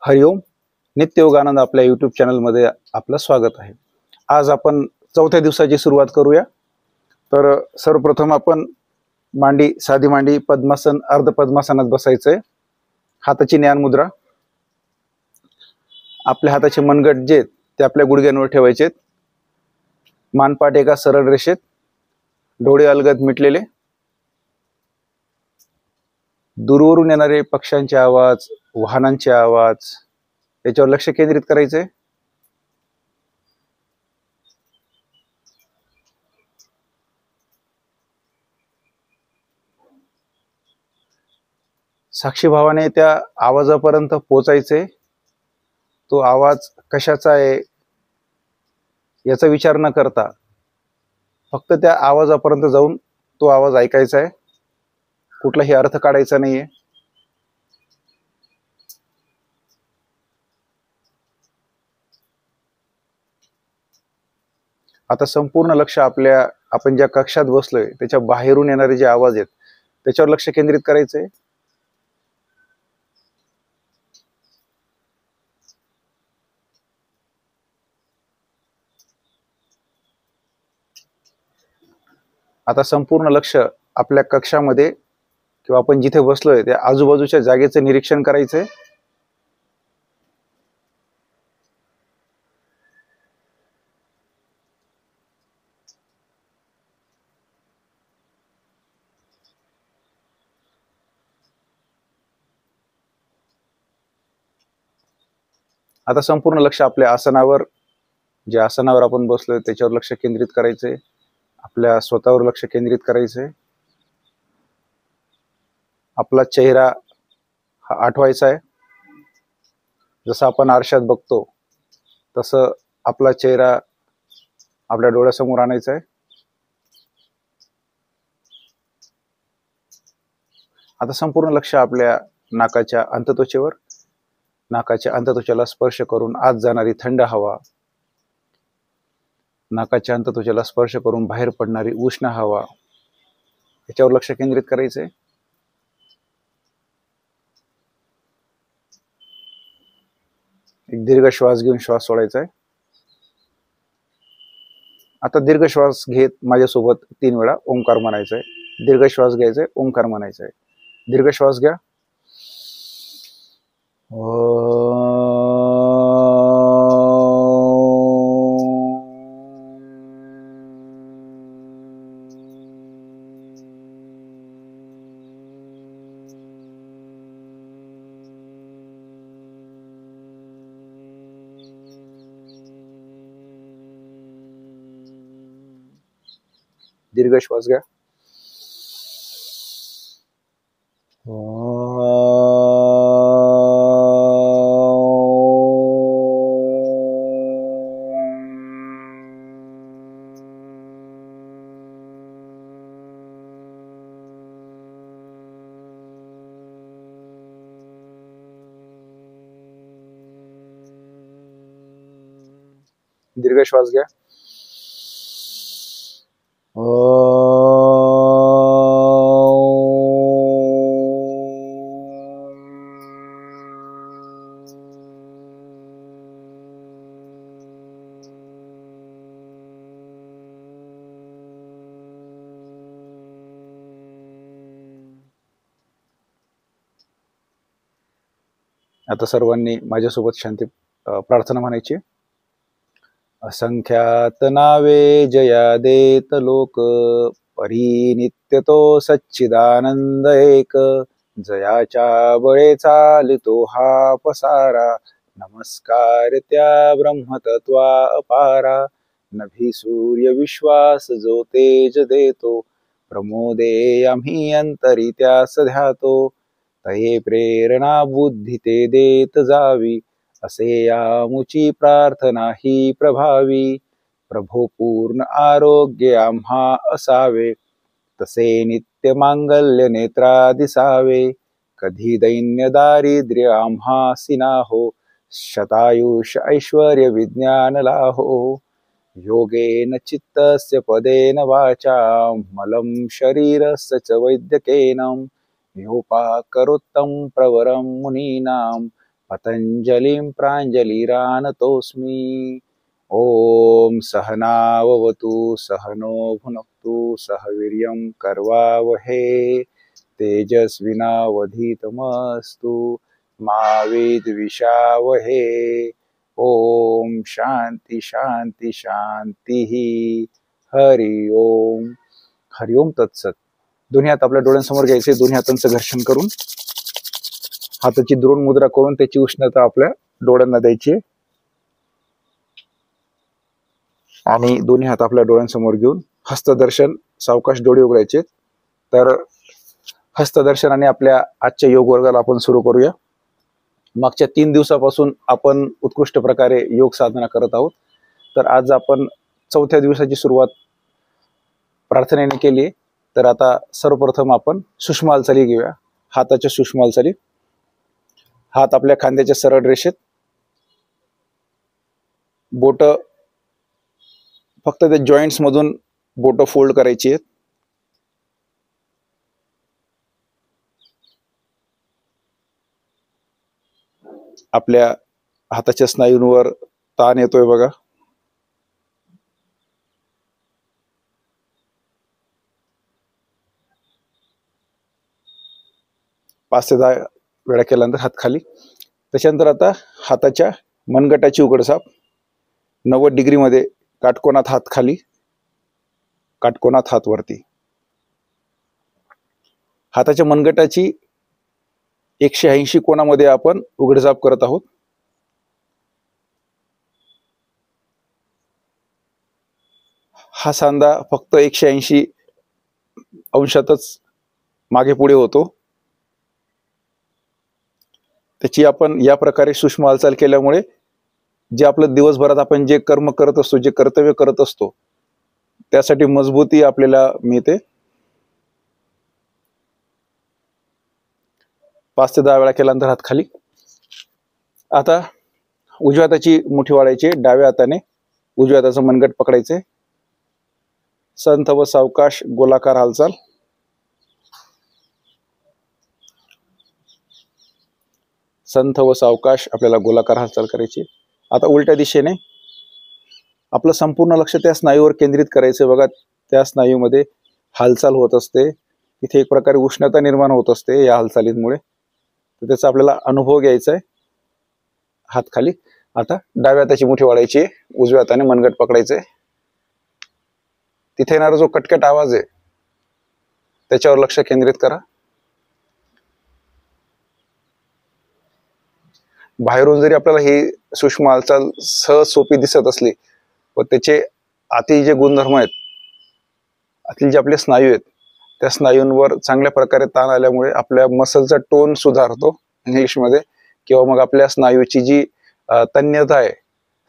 हरिओम. नित्य योगानंद आपल्या यूट्यूब चॅनलमध्ये आपलं स्वागत आहे. आज आपण चौथ्या दिवसाची सुरुवात करूया. तर सर्वप्रथम आपण साधी मांडी पद्मासन अर्ध पद्मासनात बसायचंय. हाताची ज्ञान मुद्रा. आपल्या हाताचे मनगट जे ते आपल्या गुडघ्यांवर ठेवायचे. मानपाट एका सरळ रेषेत, डोळे अलगद मिटलेले. दूरवरून येणारे पक्ष्यांचे आवाज, वाहनांचे आवाज याच्यावर लक्ष केंद्रित करायचंय. साक्षी भावाने त्या आवाजापर्यंत पोहोचायचे. तो आवाज कशाचा आहे याचा विचार न करता फक्त त्या आवाजापर्यंत जाऊन तो आवाज ऐकायचा आहे. कुठलाही अर्थ काढायचा नाहीये. आता संपूर्ण लक्ष आपण ज्या कक्षात बसलोय त्याच्या बाहेरून येणारे जे आवाज आहेत त्याच्यावर लक्ष केंद्रित करायचंय. आता संपूर्ण लक्ष आपल्या कक्षामध्ये किंवा आपण जिथे बसलोय त्या आजूबाजूच्या जागेचं निरीक्षण करायचंय. आता संपूर्ण लक्ष आपल्या आसनावर, ज्या आसनावर आपण बसलोय त्याच्यावर लक्ष केंद्रित करायचंय. आपल्या स्वतःवर लक्ष केंद्रित करायचंय. आपला चेहरा हा आठवायचा आहे. जसं आपण आरशात बघतो तसं आपला चेहरा आपल्या डोळ्यासमोर आणायचा आहे. आता संपूर्ण लक्ष आपल्या नाकाच्या अंतत्वचेवर, नाकाच्या अंतत्वचेला स्पर्श करून आत जाणारी थंड हवा, नाकाच्या अंतत्वचेला स्पर्श करून बाहेर पडणारी उष्ण हवा याच्यावर लक्ष केंद्रित करायचंय. एक दीर्घ श्वास घेऊन श्वास सोडायचा आहे. आता दीर्घ श्वास घेत माझ्यासोबत 3 वेळा ओंकार म्हणायचा आहे. दीर्घ श्वास घ्यायचा आहे, ओंकार म्हणायचा आहे. दीर्घ श्वास घ्या. दीर्घ श्वास घ्या. दीर्घ श्वास घ्या. आता सर्वांनी माझ्यासोबत शांती प्रार्थना म्हणायची. असंख्यात नावे जया देत लोक, परी नित्य तो सच्चिदानंद एक. जयाच्या बळे चालितो हा पसारा, नमस्कार त्या ब्रह्मतत्वा अपारा. नभी सूर्य विश्वास जो तेज देतो, प्रमोदे आम्ही अंतरी त्यास ध्यातो. तये प्रेरणा बुद्धी ते देत जावी, असे आमुची प्रार्थना ही प्रभावी. प्रभो पूर्ण आरोग्य आम्हा असावे, तसे नित्य मांगल्य नेत्रा दिसावे. कधी दैन्य दारिद्र्य आम्हासी नाहो, शतायुष ऐश्वर्य विज्ञान लाहो. योगेन चित्तस्य पदेन वाचा, मलं शरीरस्य च वैद्यकेन. योपाकरोत्तम प्रवरं मुनीनां, पतंजलिं प्राञ्जलिरानतोऽस्मि। ओम सहनाववतु सहनो भुनक्तु सह वीर्यं कर्वावहे तेजस्विनावधीतमस्तु मा विद्विषावहे। ओम शांति शांति शांति। हरि ओम। हरि ओम तत्सत। दोन्ही हात आपल्या डोळ्यांसमोर घ्यायचे, दोन्ही हातांचं घर्षण करून हाताची द्रोण मुद्रा करून त्याची उष्णता आपल्या डोळ्यांना द्यायची आणि दोन्ही हात आपल्या डोळ्यांसमोर घेऊन हस्तदर्शन सावकाश डोळे उघडायचे। तर हस्तदर्शनाने आपल्या आजच्या योग वर्गाला आपण सुरू करूया। मागच्या 3 दिवसापासून आपण उत्कृष्ट प्रकारे योग साधना करत आहोत। तर आज आपण 4थ्या दिवसाची सुरुवात प्रार्थनेने केली। तर आता सर्वप्रथम आपण सूक्ष्म हालचाली घेऊया। हाताच्या सूक्ष्म हालचाली। हात आपल्या खांद्याच्या सरळ रेषेत, बोट फक्त त्या जॉइंट्स मधून बोट फोल्ड करायची आहेत। आपल्या हाताच्या स्नायूंवर ताण येतोय बघा। पाच ते 10 वेळा केल्यानंतर हात खाली। त्याच्यानंतर आता हाताच्या मनगटाची उघडझाप 90 डिग्री मध्ये, काटकोनात हात खाली, काटकोनात हात वरती। हाताच्या मनगटाची 180 कोनामध्ये आपण उघडझाप करत आहोत। हा सांधा फक्त 180 अंशातच मागे पुढे होतो। त्याची आपण या प्रकारे सूक्ष्म हालचाल केल्यामुळे जे आपलं दिवसभरात आपण जे कर्म करत असतो, जे कर्तव्य करत असतो, त्यासाठी मजबूती आपल्याला मिळते। 5 ते 10 वेळा केल्यानंतर हात खाली। आता उजव्या हाताची मुठी वाढायची, डाव्या हाताने उजव्या हाताचं मनगट पकडायचे। संथ व सावकाश गोलाकार हालचाल। संथ व सावकाश आपल्याला गोलाकार हालचाल करायची। आता उलट्या दिशेने आपलं संपूर्ण लक्ष त्या स्नायूवर केंद्रित करायचं बघा। त्या स्नायूमध्ये हालचाल होत असते, इथे एक प्रकारे उष्णता निर्माण होत असते या हालचालींमुळे। तर त्याचा आपल्याला अनुभव घ्यायचा आहे। हात खाली। आता डाव्या हाताची मुठी वाढायची, उजव्या हाताने मनगट पकडायचे। तिथे येणारा जो कटकट आवाज आहे त्याच्यावर लक्ष केंद्रित करा। बाहेरून जरी आपल्याला ही सूक्ष्म हालचाल सहज सोपी दिसत असली, व त्याचे आतील जे गुणधर्म आहेत, आतील जे आपले स्नायू आहेत, त्या स्नायूंवर चांगल्या प्रकारे ताण आल्यामुळे आपल्या मसलचा टोन सुधारतो इंग्लिशमध्ये, किंवा मग आपल्या स्नायूची जी तन्यता आहे,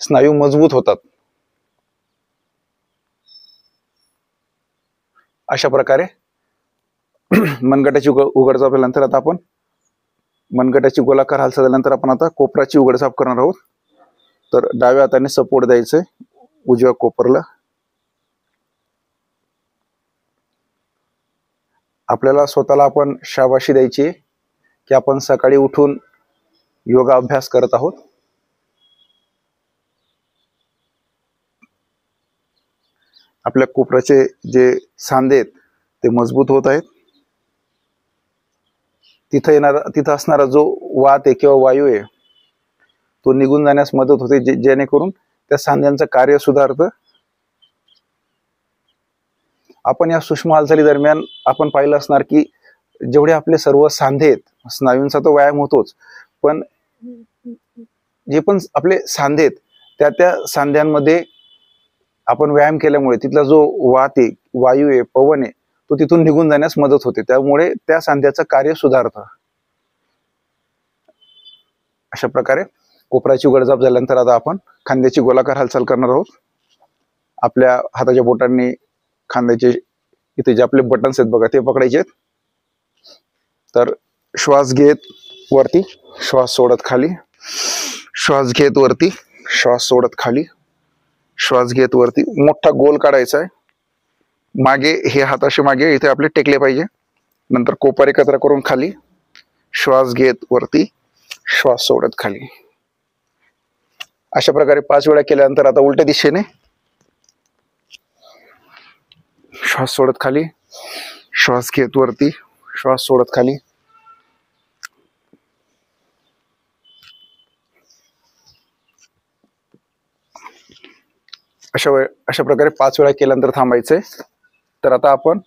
स्नायू मजबूत होतात। अशा प्रकारे मनगटाची उघडझाप झाल्यानंतर आता आपण मनगटाची गोलाकार हालचाल झाल्यानंतर आपण आता कोपराची उघडझाप करणार आहोत। तर डाव्या हाताने सपोर्ट द्यायचे उजव्या कोपरला। आपल्याला स्वतःला आपण शाबाशी द्यायची की आपण सकाळी उठून योगा अभ्यास करत आहोत। आपल्या कोपराचे जे सांधे आहेत ते मजबूत होत आहेत। तिथं असणारा जो वात आहे किंवा वायू आहे तो निघून जाण्यास मदत होते, जेणेकरून त्या सांध्यांचं कार्य सुधारतं। आपण या सूक्ष्म हालचाली दरम्यान आपण पाहिलं असणार की जेवढे आपले सर्व सांधे आहेत, स्नायूंचा तो व्यायाम होतोच, पण जे पण आपले सांधे आहेत त्या सांध्यांमध्ये आपण व्यायाम केल्यामुळे तिथला जो वात आहे, वायू आहे, पवन आहे, तो तिथून निघून जाण्यास मदत होते। त्यामुळे त्या सांध्याचं कार्य सुधारतं। अशा प्रकारे कोपराची उघडझाप झाल्यानंतर आता आपण खांद्याची गोलाकार हालचाल करणार आहोत। आपल्या हाताच्या बोटांनी खांद्याचे इथे जे आपले बटन्स आहेत बघा ते पकडायचे आहेत। तर श्वास घेत वरती, श्वास सोडत खाली, श्वास घेत वरती, श्वास सोडत खाली, श्वास घेत वरती। मोठा गोल काढायचा आहे। मागे हे हात असे मागे इथे आपले टेकले पाहिजे। नंतर कोपर एकत्र करून खाली, श्वास घेत वरती, श्वास सोडत खाली. अशा प्रकारे 5 वेळा केल्यानंतर आता उलट्या दिशेने श्वास सोडत खाली, श्वास घेत वरती, श्वास सोडत खाली. अशा प्रकारे 5 वेळा केल्यानंतर थांबायचंय. तर आता आपण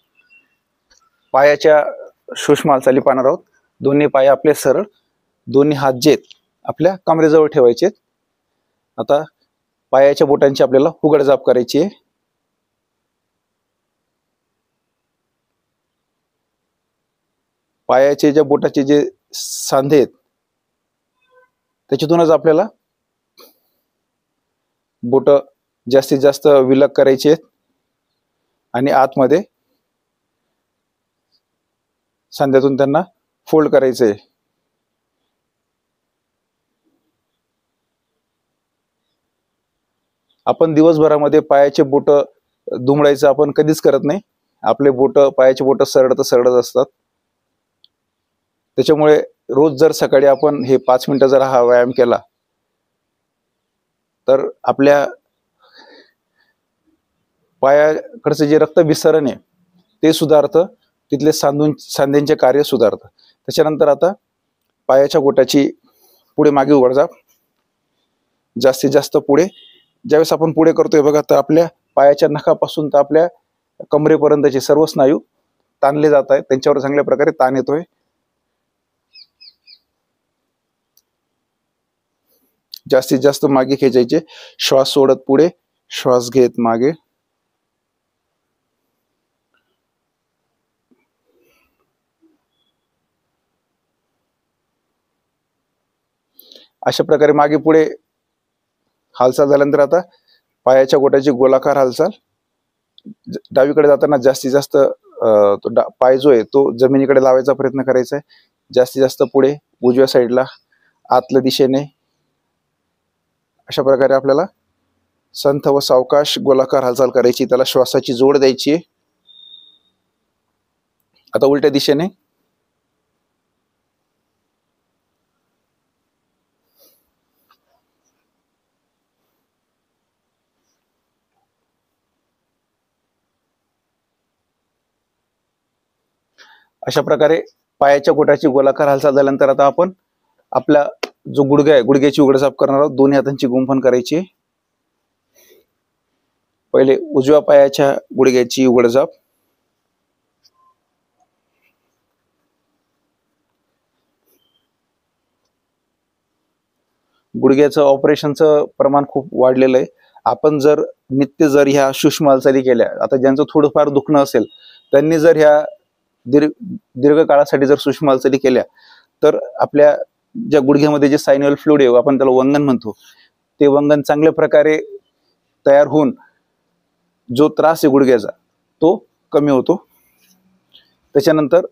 पायाच्या सूक्ष्म हालचाली पाहणार आहोत. दोन्ही पाय आपले सरळ, दोन्ही हात जे आपल्या कमरेजवळ ठेवायचे. आता पायाच्या बोटांची आपल्याला उघडझाप करायची आहे. पायाचे ज्या बोटाचे जे सांधे आहेत त्याच्यातूनच आपल्याला बोट जास्तीत जास्त विलग करायचे आहेत आणि आतमध्ये सांध्यातून त्यांना फोल्ड करायचे. आपण दिवसभरामध्ये पायाचे बोट दुमडायचं आपण कधीच करत नाही. आपले बोट, पायाचे बोट सरळ तर सरळच असतात. त्याच्यामुळे रोज जर सकाळी आपण हे 5 मिनिटं जर हा व्यायाम केला तर आपल्या पायाकडचं जे रक्तभिसरण आहे ते सुधारतं, तिथले सांध्यांचे कार्य सुधारतं. त्याच्यानंतर आता पायाच्या बोटाची पुढे मागे उघडझाप, जास्तीत जास्त पुढे. ज्यावेळेस आपण पुढे करतोय बघा, तर आपल्या पायाच्या नखापासून तर आपल्या कमरेपर्यंतचे सर्व स्नायू ताणले जात आहेत, त्यांच्यावर चांगल्या प्रकारे ताण येतोय. जास्तीत जास्त मागे खेचायचे, श्वास सोडत पुढे, श्वास घेत मागे. अशा प्रकारे मागे पुढे हालचाल झाल्यानंतर आता पायाच्या बोटाची गोलाकार हालचाल. डावीकडे जाताना जास्तीत जास्त पाय जो आहे तो जमिनीकडे लावायचा प्रयत्न करायचा आहे. जास्तीत जास्त पुढे उजव्या साईडला आतल्या दिशेने. अशा प्रकारे आपल्याला संथ व सावकाश गोलाकार हालचाल करायची, त्याला श्वासाची जोड द्यायची. आता उलट्या दिशेने. अशा प्रकारे पायाच्या बोटाची गोलाकार हालचाल झाल्यानंतर आता आपण आपला जो गुडघा आहे, गुडघ्याची उघडझाप करणार आहोत. दोन्ही हातांची गुंफण करायची. पहिले उजव्या पायाच्या गुडघ्याची उघडझाप, गुडघ्याचं ऑपरेशनचं प्रमाण खूप वाढलेलं आहे. आपण जर नित्य जर ह्या सूक्ष्म हालचाली केल्या, आता ज्यांचं थोडंफार दुखणं असेल त्यांनी जर ह्या दीर्घ काळासाठी जर सूक्ष्म हालचाली केल्या तर आपल्या ज्या गुडघ्यामध्ये जे सायन्युअल फ्लुइड आहे, आपण त्याला वंगण म्हणतो, ते वंगण चांगल्या प्रकारे तयार होऊन जो त्रास आहे गुडघ्याचा तो कमी होतो. त्याच्यानंतर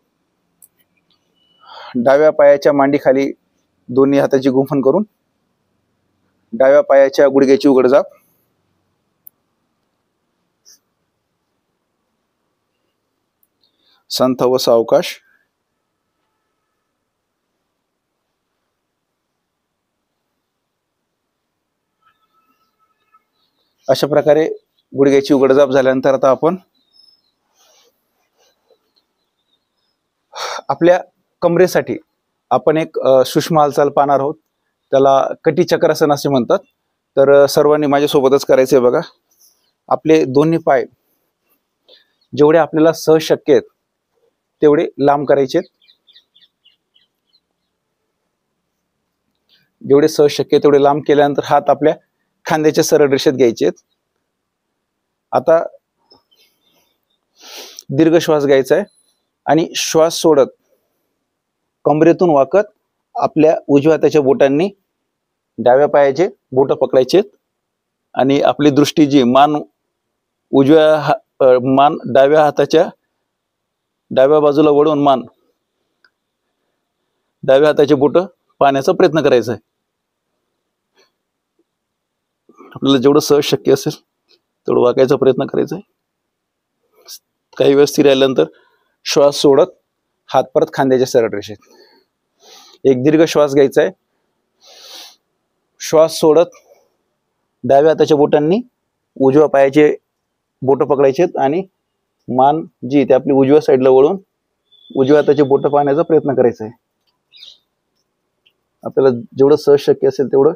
डाव्या पायाच्या मांडीखाली दोन्ही हाताची गुंफण करून डाव्या पायाच्या गुडघ्याची उघडझाप, संथ व सावकाश. अशा प्रकारे गुडघ्याची उघडझाप झाल्यानंतर आता आपण आपल्या कमरेसाठी आपण एक सूक्ष्म हालचाल पाहणार आहोत. त्याला कटी चक्रासन असे म्हणतात. तर सर्वांनी माझ्यासोबतच करायचंय बघा. आपले दोन्ही पाय जेवढे आपल्याला सहज शक्य आहेत तेवढे लांब करायचे. जेवढे सहज शक्य तेवढे लांब केल्यानंतर हात आपल्या खांद्याच्या सरळ रेषेत घ्यायचे. आता दीर्घ श्वास घ्यायचा आहे आणि श्वास सोडत कमरेतून वाकत आपल्या उजव्या हाताच्या बोटांनी डाव्या पायाचे बोट पकडायचे आणि आपली दृष्टी जी मान डाव्या हाताच्या डाव्या बाजूला वळून मान डाव्या हाताचे बोट पाहण्याचा प्रयत्न करायचा आहे. आपल्याला जेवढं सहज शक्य असेल तेवढं वाकायचा प्रयत्न करायचा आहे. काही वेळ स्थिर राहिल्यानंतर श्वास सोडत हात परत खांद्याच्या सरळ रेषेत. एक दीर्घ श्वास घ्यायचा आहे श्वास सोडत डाव्या हाताच्या बोटांनी उजव्या पायाचे बोट पकडायचे आणि मान जी ते आपली उजव्या साईडला वळून उजव्या हाताचे बोट पाहण्याचा प्रयत्न करायचा आहे. आपल्याला जेवढं सहज शक्य असेल तेवढं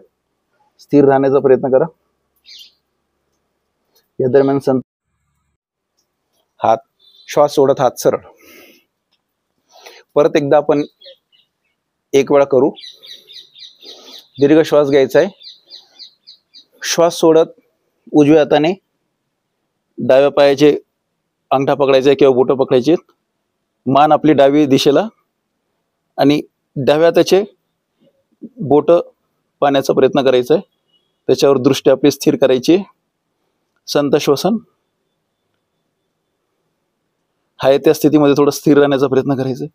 स्थिर राहण्याचा प्रयत्न करा. या दरम्यान हात श्वास सोडत हात सरळ. परत एकदा आपण एक वेळा करू. दीर्घ श्वास घ्यायचा आहे. श्वास सोडत उजव्या हाताने डाव्या पायाचे अंगठा पकडायचा किंवा बोट पकडायचे. मान आपली डावी दिशेला आणि डाव्या हाताचे बोट पाहण्याचा प्रयत्न करायचा आहे. त्याच्यावर दृष्टी आपली स्थिर करायची. संत श्वसन. हाय त्या स्थितीमध्ये थोडं स्थिर राहण्याचा प्रयत्न करायचा.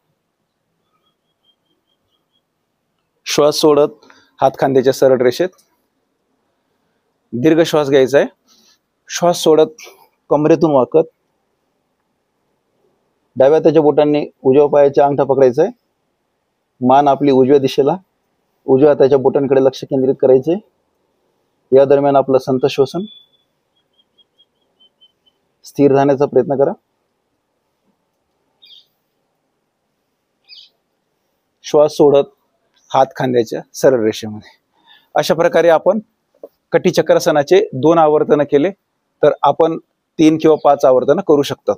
श्वास सोडत हात खांद्याच्या सरळ रेषेत. दीर्घ श्वास घ्यायचा आहे. श्वास सोडत कमरेतून वाकत डाव्या हाताच्या बोटांनी उजव्या पायाच्या अंगठा पकडायचा आहे. मान आपली उजव्या दिशेला उजव्या हाताच्या बोटांकडे लक्ष केंद्रित करायचे. या दरम्यान आपलं संत श्वसन. स्थिर राहण्याचा प्रयत्न करा. श्वास सोडत हात खांद्याच्या सरळ रेषेमध्ये. अशा प्रकारे आपण कटी चक्रासनाचे 2 आवर्तन केले तर आपण 3 किंवा 5 आवर्तन करू शकतात.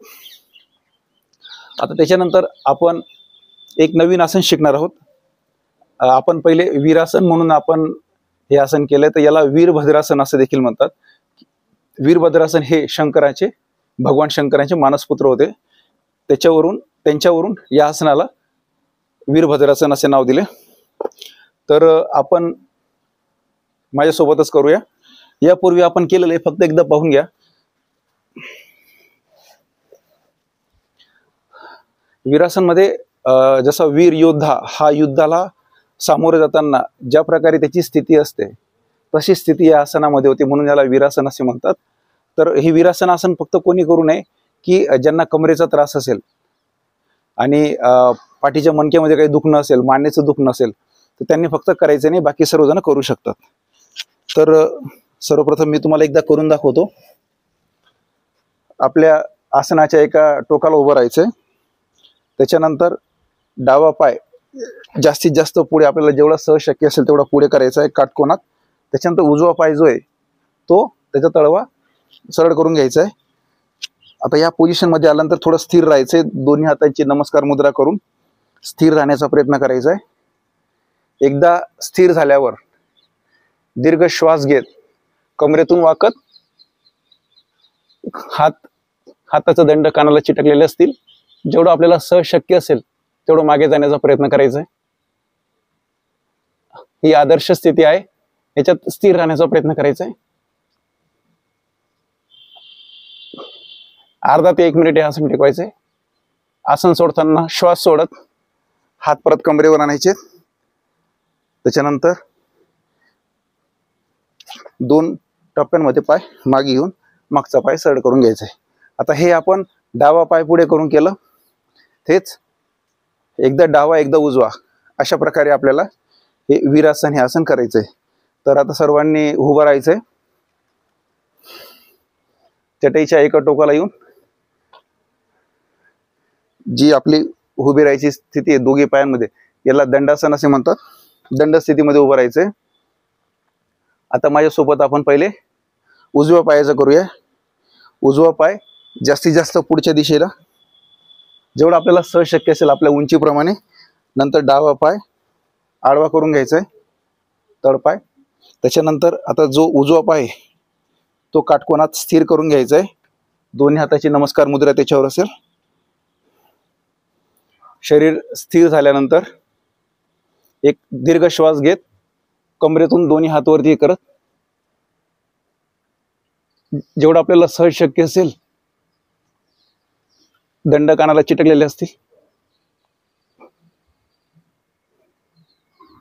आता त्याच्यानंतर आपण एक नवीन आसन शिकणार आहोत. आपण पहिले वीरासन म्हणून आपण हे आसन केलंय, तर याला वीरभद्रासन असं देखील म्हणतात. वीरभद्रासन हे भगवान शंकरांचे मानसपुत्र होते. त्यांच्यावरून या आसनाला वीरभद्रासन असे नाव दिले. तर आपण माझ्यासोबतच करूया. यापूर्वी आपण केलेलं आहे फक्त एकदा पाहून घ्या. वीरासन मध्ये जसा वीर योद्धा हा युद्धाला सामोरे जाताना ज्या प्रकारे त्याची स्थिती असते तशी स्थिती या आसनामध्ये होती, म्हणून याला वीरासन असे म्हणतात. तर हे वीरासन आसन फक्त कोणी करू नये की ज्यांना कमरेचा त्रास असेल आणि पाठीच्या मणक्यामध्ये काही दुखणं असेल, मानेचं दुखणं असेल तर त्यांनी फक्त करायचं नाही, बाकी सर्वजण करू शकतात. तर सर्वप्रथम मी तुम्हाला एकदा करून दाखवतो. आपल्या आसनाच्या एका टोकाला उभं राहायचंय. त्याच्यानंतर डावा पाय जास्तीत जास्त पुढे, आपल्याला जेवढा सहज शक्य असेल तेवढा पुढे करायचा आहे काटकोनात. त्याच्यानंतर उजवा पाय जो आहे तो त्याचा तळवा सरळ करून घ्यायचा आहे. आता या पोझिशन मध्ये आल्यानंतर थोडं स्थिर राहायचंय. दोन्ही हातांची नमस्कार मुद्रा करून स्थिर राहण्याचा प्रयत्न करायचा आहे. एकदा स्थिर झाल्यावर दीर्घ श्वास घेत कमरेतून वाकत हाताचा दंड कानाला चिटकलेले असतील. जेवढं आपल्याला सहज शक्य असेल तेवढं मागे जाण्याचा प्रयत्न करायचा आहे. ही आदर्श स्थिती आहे, याच्यात स्थिर राहण्याचा प्रयत्न करायचा आहे. अर्धा ते 1 मिनिट हे आसन टिकवायचंय. आसन सोडताना श्वास सोडत हात परत कमरेवर आणायचे. त्याच्यानंतर 2 टप्प्यांमध्ये पाय मागे घेऊन मागचा पाय सरळ करून घ्यायचा आहे. आता हे आपण डावा पाय पुढे करून केलं. तेच एकदा डावा एकदा उजवा अशा प्रकारे आपल्याला हे वीरासन हे आसन करायचंय. तर आता सर्वांनी उभं राहायचंय. चटईच्या एका टोकाला येऊन जी आपली उभी राहायची स्थिती आहे दोघी पायांमध्ये, याला दंडासन असे म्हणतात. दंड स्थितीमध्ये उभं राहायचंय. आता माझ्यासोबत आपण पहिले उजव्या पायाचं करूया. उजवा पाय जास्तीत जास्त पुढच्या दिशेला जेवढं आपल्याला सहज शक्य असेल आपल्या उंचीप्रमाणे. नंतर डावा पाय आडवा करून घ्यायचा आहे, तळपाय. त्याच्यानंतर आता जो उजवा पाय तो काटकोनात स्थिर करून घ्यायचा आहे. दोन्ही हाताची नमस्कार मुद्रा त्याच्यावर असेल. शरीर स्थिर झाल्यानंतर एक दीर्घ श्वास घेत कमरेतून दोन्ही हात वरती करत जेवढं आपल्याला सहज शक्य असेल दंड कानाला चिटकलेले असतील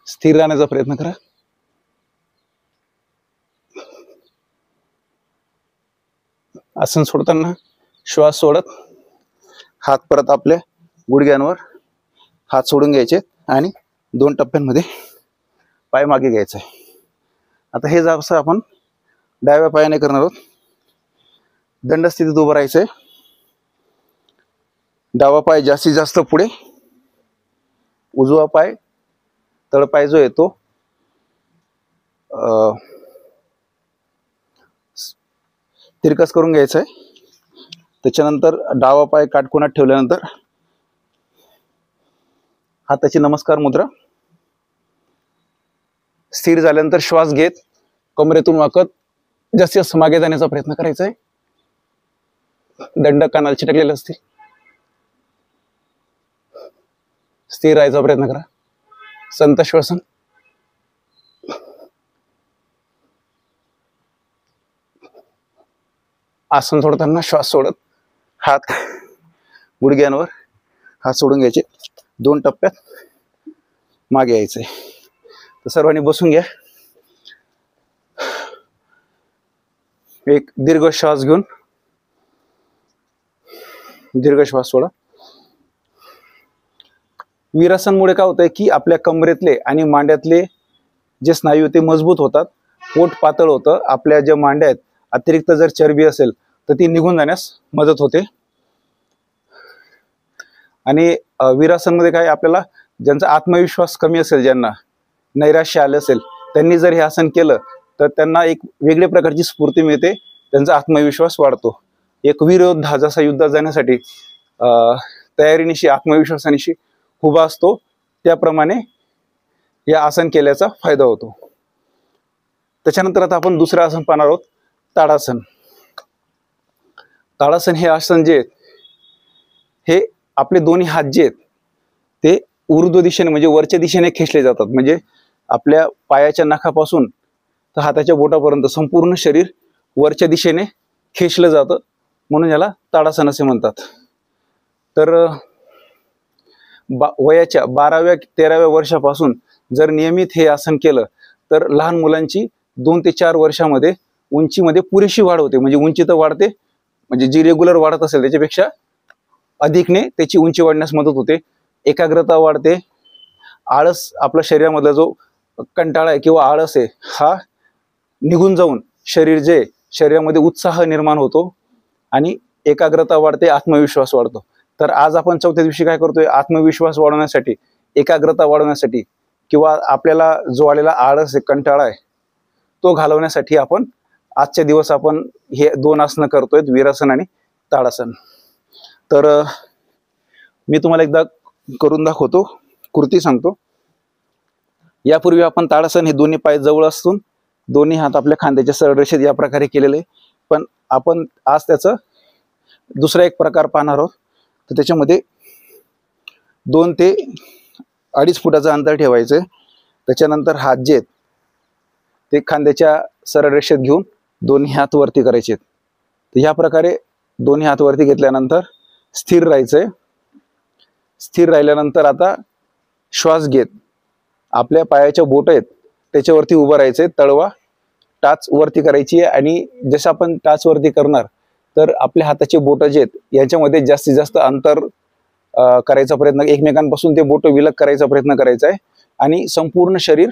स्थिर राहण्याचा प्रयत्न करा. आसन सोडताना श्वास सोडत हात परत आपल्या गुडघ्यांवर हात सोडून घ्यायचे आणि 2 टप्प्यांमध्ये पाय मागे घ्यायचा आहे. आता हे असं आपण डाव्या पायाने करणार आहोत. दंड स्थितीत उभं राहायचंय. डावा पाय जास्तीत जास्त पुढे, उजवा पाय तळपाय जो आहे तो तिरकस करून घ्यायचा आहे. त्याच्यानंतर डावा पाय काटकोनात ठेवल्यानंतर हाताची नमस्कार मुद्रा. स्थिर झाल्यानंतर श्वास घेत कमरेतून वाकत जास्तीत जास्त मागे जाण्याचा प्रयत्न करायचा आहे. दंड कानाला चिटकलेले असतील. स्थिर राहायचा प्रयत्न करा. संत श्वसन. आसन सोडताना श्वास सोडत हात गुडघ्यांवर, हात सोडून घ्यायचे. 2 टप्प्यात मागे यायचंय. तर सर्वांनी बसून घ्या. एक दीर्घ श्वास घेऊन दीर्घ श्वास सोडा. वीरासनमुळे काय होतंय की आपल्या कमरेतले आणि मांड्यातले जे स्नायू ते मजबूत होतात. पोट पातळ होतं. आपल्या ज्या मांड्या आहेत अतिरिक्त जर चरबी असेल तर ती निघून जाण्यास मदत होते. आणि वीरासनमध्ये काय आपल्याला ज्यांचा आत्मविश्वास कमी असेल, ज्यांना नैराश्य आलं असेल, त्यांनी जर हे आसन केलं तर त्यांना एक वेगळ्या प्रकारची स्फूर्ती मिळते. त्यांचा आत्मविश्वास वाढतो. एक वीर योद्धा जसा युद्धात जाण्यासाठी तयारीनिशी आत्मविश्वासानिशी उभा असतो, त्याप्रमाणे या आसन केल्याचा फायदा होतो. त्याच्यानंतर आता आपण दुसरं आसन पाहणार आहोत, ताडासन. ताडासन हे आसन जे हे आपले दोन्ही हात जे आहेत ते ऊर्ध्व दिशेने म्हणजे वरच्या दिशेने खेचले जातात. म्हणजे आपल्या पायाच्या नखापासून तर हाताच्या बोटापर्यंत संपूर्ण शरीर वरच्या दिशेने खेचलं जातं, म्हणून याला ताडासन असे म्हणतात. तर वयाच्या 12व्या-13व्या वर्षापासून जर नियमित हे आसन केलं तर लहान मुलांची 2 ते 4 वर्षामध्ये उंचीमध्ये पुरेशी वाढ होते. म्हणजे उंची तर वाढते, म्हणजे जी रेग्युलर वाढत असेल त्याच्यापेक्षा अधिकने त्याची उंची वाढण्यास मदत होते. एकाग्रता वाढते. आळस, आपल्या शरीरामधला जो कंटाळा आहे किंवा आळस आहे हा निघून जाऊन शरीरामध्ये उत्साह निर्माण होतो आणि एकाग्रता वाढते, आत्मविश्वास वाढतो. तर आज आपण 4थ्या दिवशी काय करतोय, आत्मविश्वास वाढवण्यासाठी, एकाग्रता वाढवण्यासाठी किंवा आपल्याला जो आलेला आळस आहे, कंटाळा आहे, तो घालवण्यासाठी आपण आजच्या दिवस आपण हे 2 आसनं करतोय, वीरासन आणि ताडासन. तर मी तुम्हाला एकदा करून दाखवतो, कृती सांगतो. यापूर्वी आपण ताडासन हे दोन्ही पाय जवळ असून दोन्ही हात आपल्या खांद्याच्या सरळ रेषेत या प्रकारे केलेले, पण आपण आज त्याचा दुसरा एक प्रकार पाहणार आहोत. तर त्याच्यामध्ये 2 ते 2.5 फुटाचं अंतर ठेवायचं. त्याच्यानंतर हात जे आहेत ते खांद्याच्या सरळ रेषेत घेऊन दोन्ही हात वरती करायचे. तर ह्या प्रकारे दोन्ही हात वरती घेतल्यानंतर स्थिर राहायचंय. स्थिर राहिल्यानंतर आता श्वास घेत आपल्या पायाच्या बोट आहेत त्याच्यावरती उभं राहायचंय. तळवा टाच वरती करायची आहे आणि जसं आपण टाच वरती करणार तर आपल्या हाताचे बोट जे आहेत याच्यामध्ये जास्तीत जास्त अंतर करायचा प्रयत्न, एकमेकांपासून ते बोट विलग करायचा प्रयत्न करायचा आहे. आणि संपूर्ण शरीर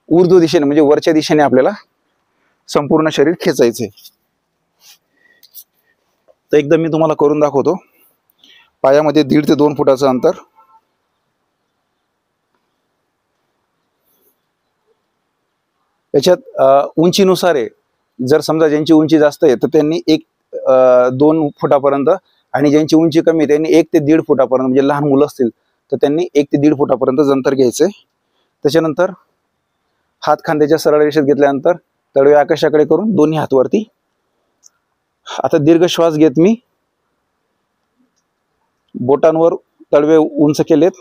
ऊर्ध्व दिशेने म्हणजे वरच्या दिशेने आपल्याला संपूर्ण शरीर खेचायचंय. तर एकदम मी तुम्हाला करून दाखवतो. पायामध्ये 1.5 ते 2 फुटाचं अंतर. याच्यात उंचीनुसार आहे. जर समजा ज्यांची उंची जास्त आहे तर त्यांनी 1-2 फुटापर्यंत, आणि ज्यांची उंची कमी त्यांनी 1 ते 1.5 फुटापर्यंत, म्हणजे लहान मुलं असतील तर त्यांनी 1 ते 1.5 फुटापर्यंत अंतर घ्यायचंय. त्याच्यानंतर हात खांद्याच्या सरळ रेषेत घेतल्यानंतर तळवे आकाशाकडे करून दोन्ही हात वरती. आता दीर्घ श्वास घेत मी बोटांवर तळवे उंच केलेत.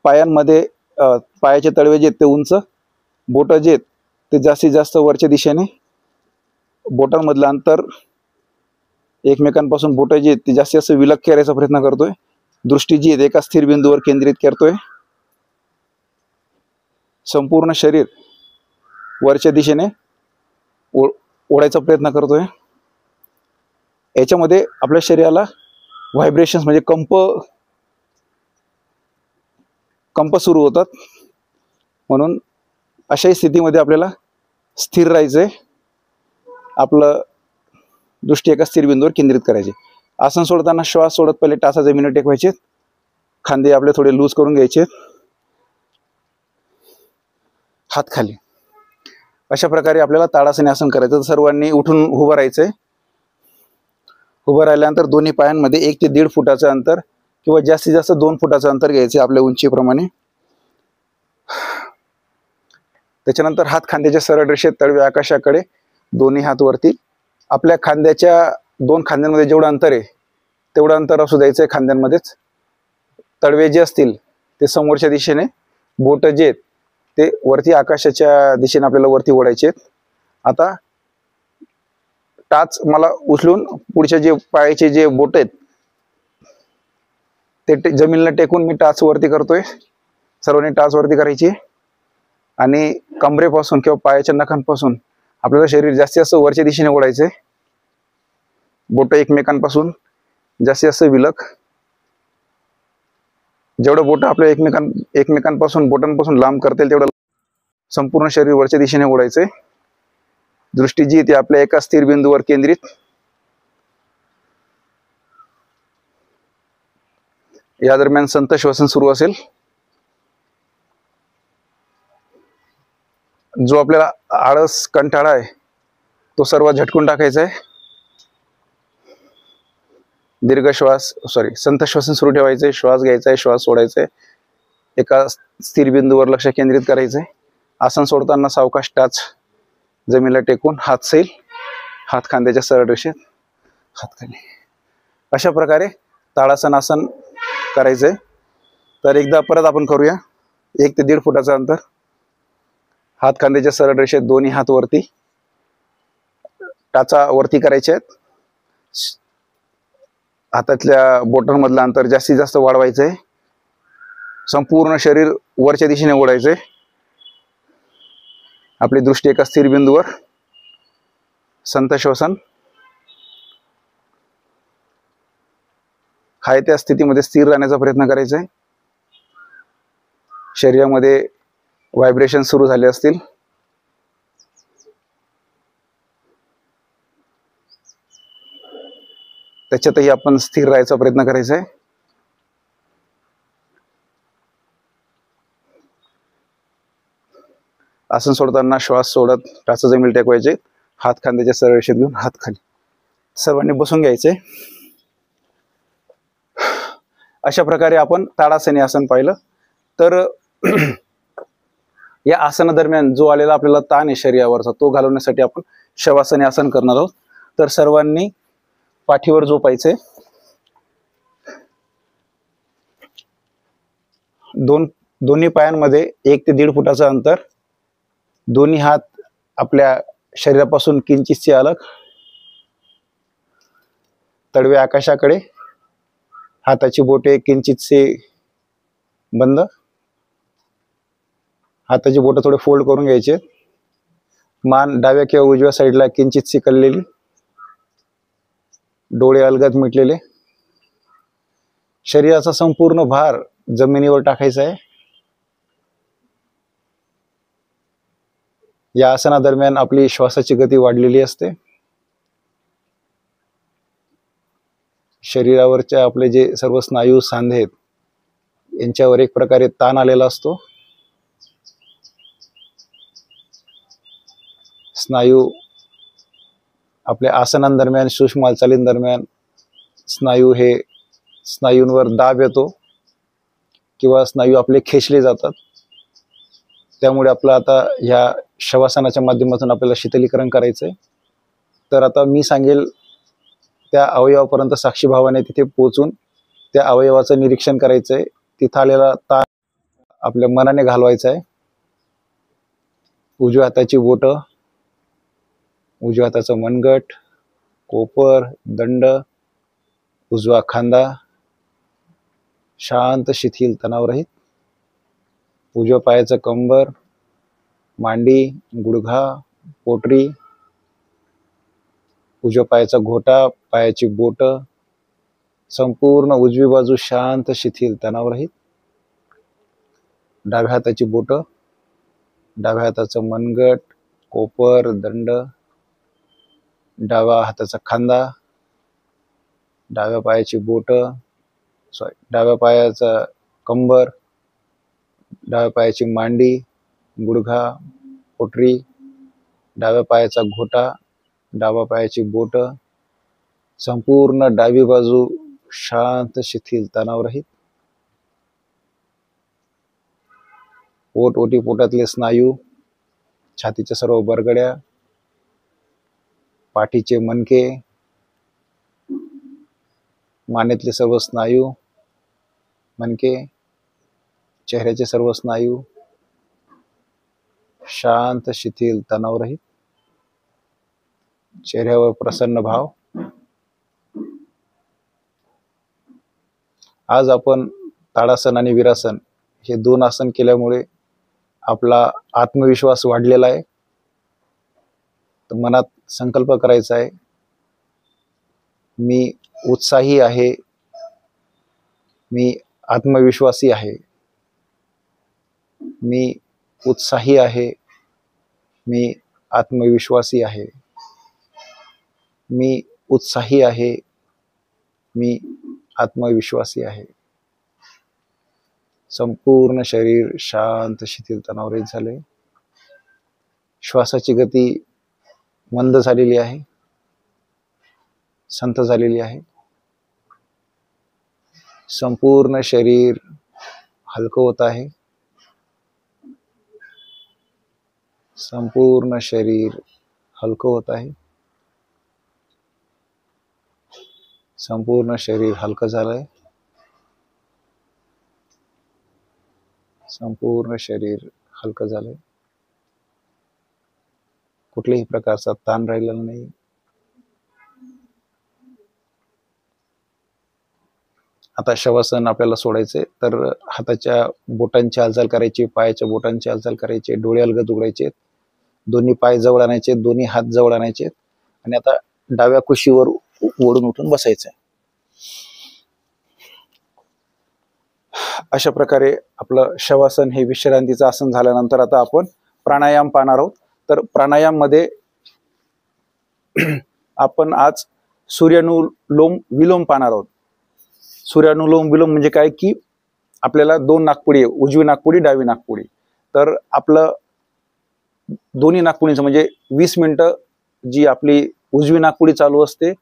पायांमध्ये पायाचे तळवे जे आहेत ते उंच, बोट जे आहेत ते जास्तीत जास्त वरच्या दिशेने. बोटांमधलं अंतर एकमेकांपासून बोट जे आहेत ते जास्तीत जास्त विलग करायचा प्रयत्न करतोय. दृष्टी जी आहे एका स्थिर बिंदूवर केंद्रित करतोय. संपूर्ण शरीर वरच्या दिशेने ओढायचा प्रयत्न करतोय. याच्यामध्ये आपल्या शरीराला व्हायब्रेशन्स म्हणजे कंप सुरू होतात. म्हणून अशाही स्थितीमध्ये आपल्याला स्थिर राहायचंय, आपलं दृष्टी एका स्थिर बिंदूवर केंद्रित करायची. आसन सोडताना श्वास सोडत पहिले टाचा जमिनीवर टेकवायचे, खांदे आपले थोडे लूज करून घ्यायचे, हात खाली. अशा प्रकारे आपल्याला ताडासनी आसन करायचं. तर सर्वांनी उठून उभं राहायचंय. उभं राहिल्यानंतर दोन्ही पायांमध्ये 1 ते 1.5 फुटाचं अंतर किंवा जास्तीत जास्त 2 फुटाचं अंतर घ्यायचे आपल्या उंचीप्रमाणे. त्याच्यानंतर हात खांद्याच्या सरळ रेषेत, तळवे आकाशाकडे, दोन्ही हात वरती. आपल्या खांद्याच्या 2 खांद्यांमध्ये जेवढं अंतर आहे तेवढं अंतर असू द्यायचंय खांद्यांमध्येच. तळवे जे असतील ते समोरच्या दिशेने, बोट जे आहेत ते वरती आकाशाच्या दिशेने आपल्याला वरती ओढायचे आहेत. आता टाच मला उचलून पुढच्या जे पायाचे जे बोट आहेत ते जमिनीला टेकून मी टाच वरती करतोय. सर्वांनी टाच वरती करायची आणि कमरेपासून किंवा पायाच्या नखांपासून आपल्याला शरीर जास्तीत जास्त वरच्या दिशेने ओढायचंय. बोट एकमेकांपासून जास्तीत जास्त विलक. जेवढं बोट आपल्या एकमेकांपासून बोटांपासून लांब करता येईल तेवढं संपूर्ण शरीर वरच्या दिशेने ओढायचंय. दृष्टी जी ती आपल्या एका स्थिर बिंदूवर केंद्रित. या दरम्यान संत श्वसन सुरू असेल. जो आपल्याला आळस कंटाळा आहे तो सर्व झटकून टाकायचा आहे. दीर्घ श्वास संत श्वसन सुरू ठेवायचंय. श्वास घ्यायचा आहे, श्वास सोडायचा आहे. एका स्थिर बिंदूवर लक्ष केंद्रित करायचंय. आसन सोडताना सावकाश टाच जमिनीला टेकून, हात सैल, हात खांद्याच्या सरळ रेषेत, हात खाली. अशा प्रकारे ताडासन आसन करायचंय. तर एकदा परत आपण करूया. 1 ते 1.5 फुटाचं अंतर, हात खांद्याच्या सरळ रेषेत, दोन्ही हात वरती, टाचा वरती करायचे आहेत. हातातल्या बोटांमधलं अंतर जास्तीत जास्त वाढवायचंय. संपूर्ण शरीर वरच्या दिशेने ओढायचंय. आपली दृष्टी एका स्थिर बिंदूवर. संत श्वसन. हाय त्या स्थितीमध्ये स्थिर राहण्याचा प्रयत्न करायचा आहे. शरीरामध्ये व्हायब्रेशन सुरू झाले असतील. त्याच्यातही आपण स्थिर राहायचा प्रयत्न करायचा आहे. आसन सोडताना श्वास सोडत टाचा जमिनीला टेकवायचे. हात खांद्याच्या सरळ रेषेत घेऊन हात खाली. सर्वांनी बसून घ्यायचे. अशा प्रकारे आपण ताडासनी आसन पाहिलं. तर या आसनादरम्यान जो आलेला आपल्याला ताण आहे शरीरावरचा तो घालवण्यासाठी आपण शवासनी आसन करणार आहोत. तर सर्वांनी पाठीवर झोपायचे. दोन्ही पायांमध्ये 1 ते 1.5 फुटाचं अंतर. दोन्ही हात आपल्या शरीरापासून किंचितसे अलग. तळवे आकाशाकडे, हाताची बोटे किंचितसे बंद. हाताची बोटं थोडे फोल्ड करून घ्यायचे. मान डाव्या किंवा उजव्या साईडला किंचितशी कललेली. डोळे अलगद मिटलेले. शरीराचा संपूर्ण भार जमिनीवर टाकायचा आहे. या आसनादरम्यान आपली श्वासाची गती वाढलेली असते. शरीरावरच्या आपले जे सर्व स्नायू सांधे आहेत यांच्यावर एक प्रकारे ताण आलेला असतो. स्नायू आपल्या आसनांदरम्यान, सूक्ष्म हालचालींदरम्यान स्नायूंवर दाब येतो किंवा स्नायू आपले खेचले जातात. त्यामुळे आपलं आता ह्या शवासनाच्या माध्यमातून आपल्याला शीतलीकरण करायचंय. तर आता मी सांगेल त्या अवयवापर्यंत साक्षीभावाने तिथे पोहोचून त्या अवयवाचं निरीक्षण करायचंय. तिथं आलेला ताण आपल्या मनाने घालवायचा आहे. उजव्या हाताची बोटं, उजव्या हाताचा मनगट, कोपर, दंड, उजवा खांदा शांत, शिथिल, तणावरहित. उजव्या पायाचं कंबर, मांडी, गुडघा, पोटरी, उजव्या पायाचा घोटा, पायाची बोटं, संपूर्ण उजवी बाजू शांत, शिथिल, तणावरहित. डाव्या हाताची बोटं, डाव्या हाताचं मनगट, कोपर, दंड, डाव्या हाताचा खांदा, डाव्या पायाची बोट, डाव्या पायाचा कंबर, डाव्या पायाची मांडी, गुडघा, पोटरी, डाव्या पायाचा घोटा, डाव्या पायाची बोट, संपूर्ण डावी बाजू शांत, शिथिल, तणावरहित. पोट, ओटी, पोटातले स्नायू, छातीच्या सर्व बरगड्या, पाठीचे मणके, मानेतले सर्व स्नायू, मणके, चेहऱ्याचे सर्व स्नायू शांत, शिथिल, तणावरहित. चेहऱ्यावर प्रसन्न भाव. आज आपण ताडासन आणि वीरासन हे 2 आसन केल्यामुळे आपला आत्मविश्वास वाढलेला आहे. तर मनात संकल्प करायचा आहे, मी उत्साही आहे, मी आत्मविश्वासी आहे, मी उत्साही आहे, मी आत्मविश्वासी आहे, मी उत्साही आहे, मी आत्मविश्वासी आहे. संपूर्ण शरीर शांत, शिथिल, तणावरहित झाले. श्वासाची गती मंद झालेली आहे, संथ झालेली आहे. संपूर्ण शरीर हलकं होत आहे. संपूर्ण शरीर हलकं होत आहे. संपूर्ण शरीर हलकं झालंय. संपूर्ण शरीर हलकं झालंय. कुठल्याही प्रकारचा ताण राहिलेला नाही. आता शवासन आपल्याला सोडायचे, तर हाताच्या बोटांची हालचाल करायची, पायाच्या बोटांची हालचाल करायची, डोळे अलगद उघडायचे, दोन्ही पाय जवळ आणायचे, दोन्ही हात जवळ आणायचे आणि आता डाव्या कुशीवर ओढून उठून बसायचं. अशा प्रकारे आपलं शवासन हे विश्रांतीचं आसन झाल्यानंतर आता आपण प्राणायाम पाहणार आहोत. तर प्राणायाम मध्ये आपण आज सूर्यानुलोम विलोम पाहणार आहोत. सूर्यानुलोम विलोम म्हणजे काय की आपल्याला 2 नाकपुडी आहे, उजवी नाकपुडी, डावी नाकपुडी. तर आपलं दोन्ही नाकपुडींचं म्हणजे 20 मिनिटं जी आपली उजवी नाकपुडी चालू असते,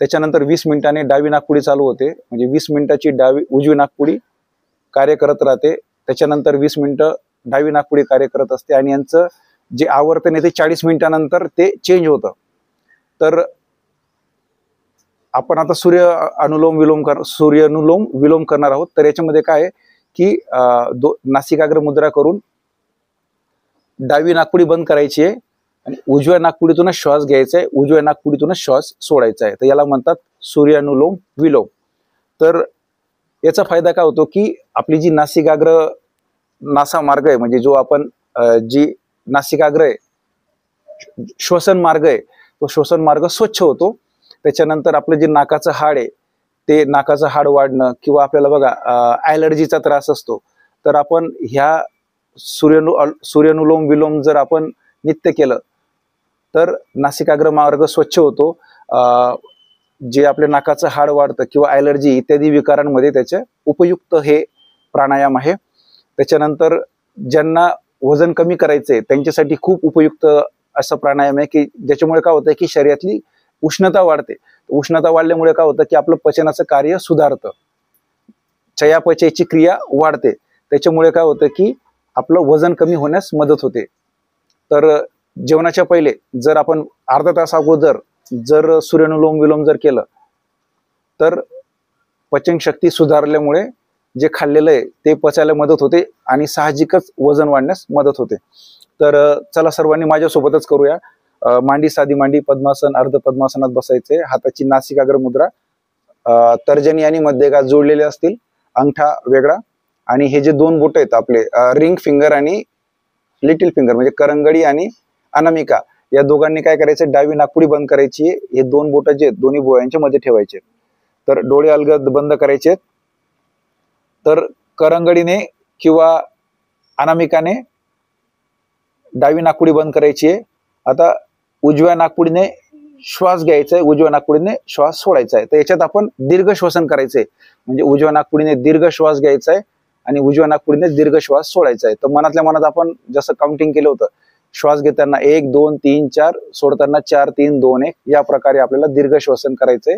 त्याच्यानंतर 20 मिनिटांनी डावी नाकपुडी चालू होते. म्हणजे 20 मिनिटाची उजवी नाकपुडी कार्य करत राहते, त्याच्यानंतर 20 मिनिटं डावी नाकपुडी कार्य करत असते आणि यांचं जे आवर्तन आहे ते 40 मिनिटानंतर ते चेंज होतं. तर आपण आता सूर्यानुलोम विलोम करणार आहोत. तर याच्यामध्ये काय आहे की नासिकाग्र मुद्रा करून डावी नाकपुडी बंद करायची आहे आणि उजव्या नाकपुडीतूनच श्वास घ्यायचा आहे, उजव्या नाकपुडीतूनच श्वास सोडायचा आहे. तर याला म्हणतात सूर्यानुलोम विलोम. तर याचा फायदा काय होतो की आपली जी नासिकाग्र नासा मार्ग आहे, म्हणजे जो आपण जी नासिकाग्र आहे, श्वसन मार्ग आहे, तो श्वसन मार्ग स्वच्छ होतो. त्याच्यानंतर आपलं जे नाकाचं हाड आहे, ते नाकाचं हाड वाढणं किंवा आपल्याला बघा ॲलर्जीचा त्रास असतो, तर आपण ह्या सूर्यानुलोम विलोम जर आपण नित्य केलं तर नासिकाग्र मार्ग स्वच्छ होतो. जे आपल्या नाकाचं हाड वाढतं किंवा ॲलर्जी इत्यादी विकारांमध्ये त्याचे उपयुक्त हे प्राणायाम आहे. त्याच्यानंतर ज्यांना वजन कमी करायचंय त्यांच्यासाठी खूप उपयुक्त असं प्राणायाम आहे की ज्याच्यामुळे काय होतं की शरीरातली उष्णता वाढते. उष्णता वाढल्यामुळे काय होतं की आपलं पचनाचं कार्य सुधारतं, चयापचयाची क्रिया वाढते. त्याच्यामुळे काय होतं की आपलं वजन कमी होण्यास मदत होते. तर जेवणाच्या पहिले जर आपण अर्धा तास अगोदर जर सूर्यानुलोम विलोम जर केलं तर पचनशक्ती सुधारल्यामुळे जे खाल्लेलं आहे ते पचायला मदत होते आणि साहजिकच वजन वाढण्यास मदत होते. तर चला सर्वांनी माझ्यासोबतच करूया. मांडी, साधी मांडी, पद्मासन, अर्ध पद्मासनात बसायचे. हाताची नासिकाग्र मुद्रा, तर्जनी आणि मध्यगा जोडलेले असतील, अंगठा वेगळा आणि हे जे 2 बोट आहेत आपले रिंग फिंगर आणि लिटिल फिंगर म्हणजे करंगडी आणि अनामिका, या दोघांनी काय करायचं, डावी नाकपुडी बंद करायची. हे 2 बोट जे दोन्ही भुवयांच्या मध्ये ठेवायचे. तर डोळे अलगद बंद करायचे. तर करंगडीने किंवा अनामिकाने डावी नाकपुडी बंद करायची आहे आता उजव्या नाकपुडीने श्वास घ्यायचा आहे, उजव्या नाकपुडीने श्वास सोडायचा आहे. तर याच्यात आपण दीर्घ श्वसन करायचंय. म्हणजे उजव्या नाकपुडीने दीर्घ श्वास घ्यायचा आहे आणि उजव्या नाकपुडीने दीर्घ श्वास सोडायचा आहे. तर मनातल्या मनात आपण जसं काउंटिंग केलं होतं, श्वास घेताना 1 2 3 4, सोडताना 4 3 2 1, या प्रकारे आपल्याला दीर्घ श्वसन करायचंय.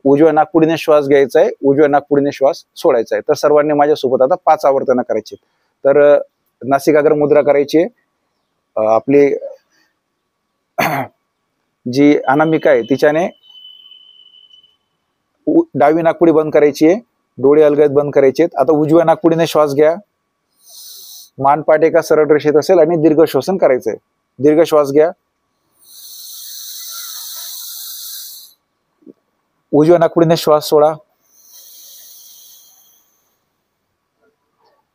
उजव्या नाकपुडीने श्वास घ्यायचा आहे, उजव्या नाकपुडीने श्वास सोडायचा आहे. तर सर्वांनी माझ्यासोबत आता 5 आवर्तनं करायची. तर नासिकाग्र मुद्रा करायची. आपली जी अनामिका आहे तिच्याने डावी नाकपुडी बंद करायची आहे, डोळे अलगद बंद करायचे. आता उजव्या नाकपुडीने श्वास घ्या, मानपाट एका सरळ रेषेत असेल आणि दीर्घ श्वसन करायचंय. दीर्घ श्वास घ्या, उजव्या नाकपुडीने श्वास सोडा,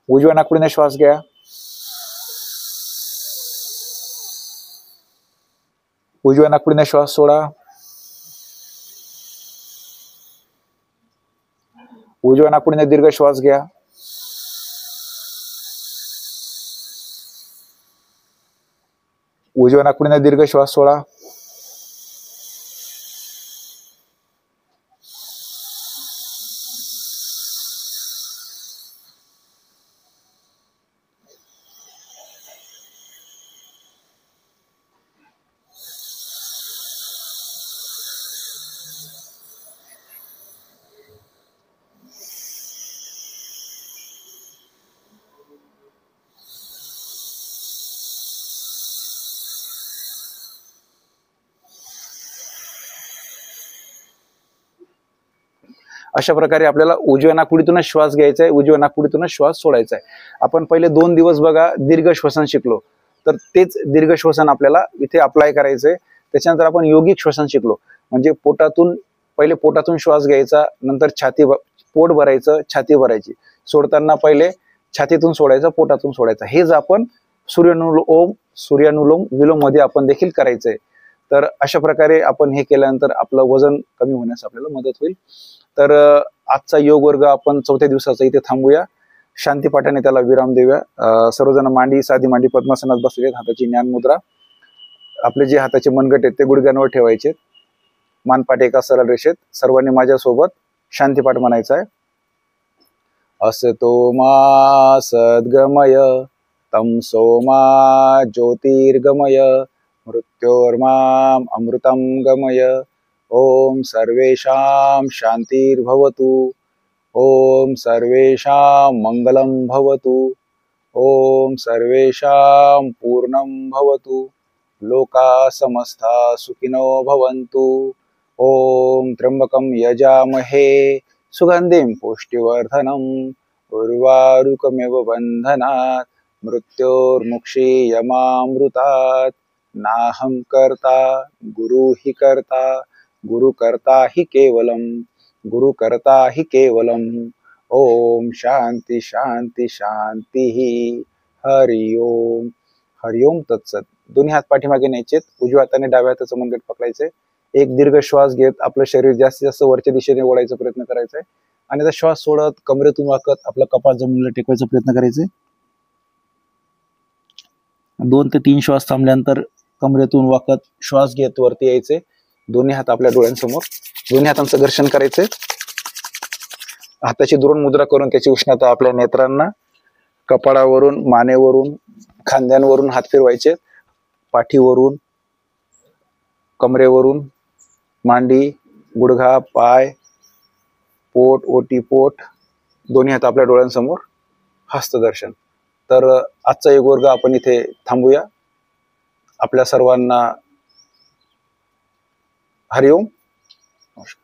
उजव्या नाकपुडीने श्वास घ्या, उजव्या नाकपुडीने श्वास सोडा, उजव्या नाकपुडीने दीर्घ श्वास घ्या, उजव्या नाकपुडीने दीर्घ श्वास सोडा, अशा प्रकारे आपल्याला उजव्या नाकपुडीतूनच श्वास घ्यायचा आहे, उजव्या नाकपुडीतूनच श्वास सोडायचा आहे. आपण पहिले 2 दिवस बघा दीर्घ श्वसन शिकलो, तर तेच दीर्घ श्वसन आपल्याला इथे अप्लाय करायचंय. त्याच्यानंतर आपण योगिक श्वसन शिकलो, म्हणजे पहिले पोटातून श्वास घ्यायचा, नंतर पोट भरायचं, छाती भरायची, सोडताना पहिले छातीतून सोडायचं, पोटातून सोडायचं. हेच आपण सूर्यानुलोम विलोम मध्ये आपण देखील करायचंय. तर अशा प्रकारे आपण हे केल्यानंतर आपलं वजन कमी होण्यास आपल्याला मदत होईल. तर आजचा योग वर्ग आपण 4थ्या दिवसाचा इथे थांबूया. शांतीपाठाने त्याला विराम देऊया. सर्वजण साधी मांडी पद्मासनात बसलेले, हाताची ज्ञान मुद्रा. आपले जे हाताचे मनगट आहेत ते गुडघ्यांवर ठेवायचे, मानपाट एका सरळ रेषेत. सर्वांनी माझ्यासोबत शांतीपाठ म्हणायचा आहे. असतो मा सद्गमय तमसो मा ज्योतिर्गमय मृत्योर्माम अमृतं गमय. ओम सर्वेषां शांतिर्भवतु. ओम सर्वेषां मंगलं भवतु. ओम सर्वेषां पूर्णं भवतु. लोका समस्ता सुखिनो भवन्तु. ओम त्र्यंबकं यजामहे सुगंधिं पुष्टिवर्धनम् उर्वारुकमेव बन्धनात् मृत्योर्मुक्षीयमामृतात्. नाहं कर्ता गुरु हि कर्ता, गुरु कर्ता हि केवलम, गुरु कर्ता हि केवलम. ओम शांती शांती शांती. हरि ओम. हरि ओम तत्सत. दोन्ही हात पाठीमागे न्यायचेत, उजव्या हाताने डाव्या हाताचं मनगट पकडायचे. एक दीर्घ श्वास घेत आपलं शरीर जास्तीत जास्त वरच्या दिशेने ओढायचा प्रयत्न करायचा आहे आणि आता श्वास सोडत कमरेतून वाकत आपला कपाळ जमिनीला टेकवायचा प्रयत्न करायचा. 2 ते 3 श्वास थांबल्यानंतर कमरेतून वाकत श्वास घेत वरती यायचे. दोन्ही हात आपल्या डोळ्यांसमोर, दोन्ही हातांचं घर्षण करायचे. हाताची दुरोण मुद्रा करून त्याची उष्णता आपल्या नेत्रांना, कपाळावरून, मानेवरून, खांद्यांवरून हात फिरवायचे. पाठीवरून, कमरेवरून, मांडी, गुडघा, पाय, पोट, ओटी, पोट, दोन्ही हात आपल्या डोळ्यांसमोर, हस्तदर्शन. तर आजचा योग वर्ग आपण इथे थांबूया. आपल्या सर्वांना हरिओम. नमस्कार.